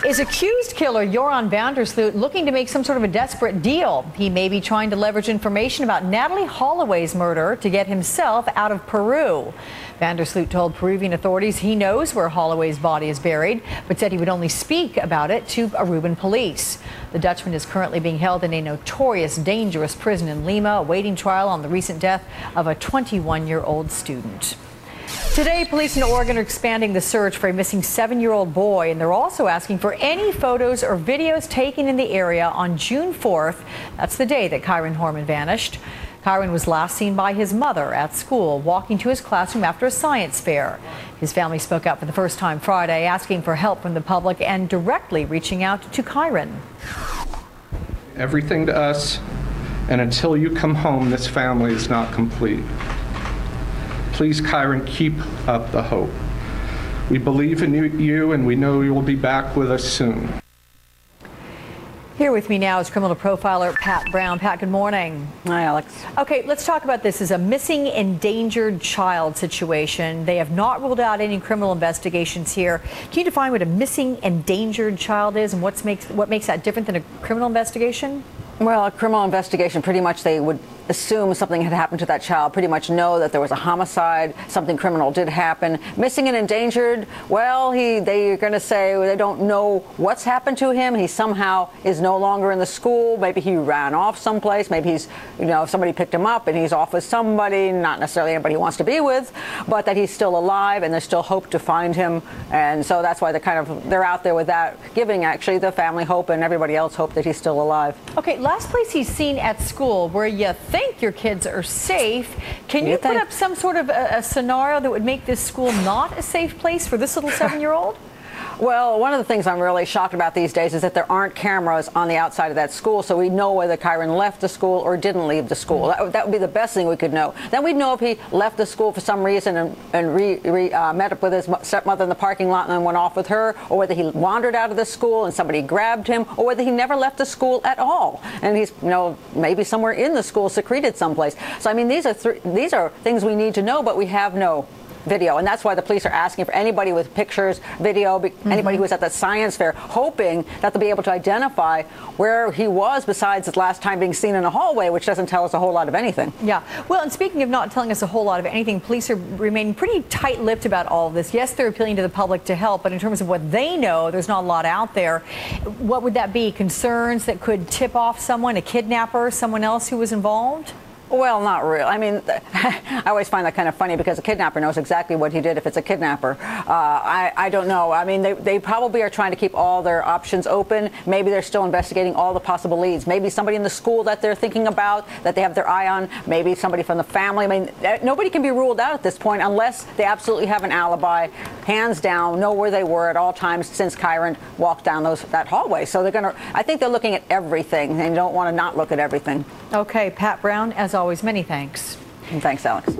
Is accused killer Joran Vandersloot looking to make some sort of a desperate deal? He may be trying to leverage information about Natalie Holloway's murder to get himself out of Peru. Vandersloot told Peruvian authorities he knows where Holloway's body is buried, but said he would only speak about it to Aruban police. The Dutchman is currently being held in a notorious, dangerous prison in Lima, awaiting trial on the recent death of a 21-year-old student. Today, police in Oregon are expanding the search for a missing 7-year-old boy, and they're also asking for any photos or videos taken in the area on June 4th. That's the day that Kyron Horman vanished. Kyron was last seen by his mother at school, walking to his classroom after a science fair. His family spoke out for the first time Friday, asking for help from the public and directly reaching out to Kyron. Everything to us, and until you come home, this family is not complete. Please, Kyron, keep up the hope. We believe in you, and we know you will be back with us soon. Here with me now is criminal profiler Pat Brown. Pat, good morning. Hi, Alex. Okay, let's talk about this as a missing endangered child situation. They have not ruled out any criminal investigations here. Can you define what a missing endangered child is and what makes that different than a criminal investigation? Well, a criminal investigation, pretty much they would assume something had happened to that child, pretty much know that there was a homicide, something criminal did happen. Missing and endangered, well, they're going to say they don't know what's happened to him. He somehow is no longer in the school. Maybe he ran off someplace. Maybe he's, somebody picked him up and he's off with somebody, not necessarily anybody he wants to be with, but that he's still alive and there's still hope to find him. And so that's why they're out there with that, giving actually the family hope and everybody else hope that he's still alive. Okay, last place he's seen at school where you think your kids are safe. Can you put up some sort of a scenario that would make this school not a safe place for this little 7-year-old? Well, one of the things I'm really shocked about these days is that there aren't cameras on the outside of that school, so we know whether Kyron left the school or didn't leave the school. That would be the best thing we could know. Then we'd know if he left the school for some reason and met up with his stepmother in the parking lot and then went off with her, or whether he wandered out of the school and somebody grabbed him, or whether he never left the school at all. And he's, maybe somewhere in the school, secreted someplace. So, I mean, these are things we need to know, but we have no video, and that's why the police are asking for anybody with pictures, video, anybody who was at that science fair, hoping that they'll be able to identify where he was besides his last time being seen in a hallway, which doesn't tell us a whole lot of anything. Yeah. Well, and speaking of not telling us a whole lot of anything, police are remaining pretty tight-lipped about all of this. Yes, they're appealing to the public to help, but in terms of what they know, there's not a lot out there. What would that be? Concerns that could tip off someone, a kidnapper, someone else who was involved? Well, not really. I mean, I always find that kind of funny because a kidnapper knows exactly what he did if it's a kidnapper. I don't know. I mean, they probably are trying to keep all their options open. Maybe they're still investigating all the possible leads. Maybe somebody in the school that they're thinking about, that they have their eye on. Maybe somebody from the family. I mean, nobody can be ruled out at this point unless they absolutely have an alibi, hands down, know where they were at all times since Kyron walked down that hallway. So I think they're looking at everything and don't want to not look at everything. Okay, Pat Brown, as always, many thanks. And thanks, Alex.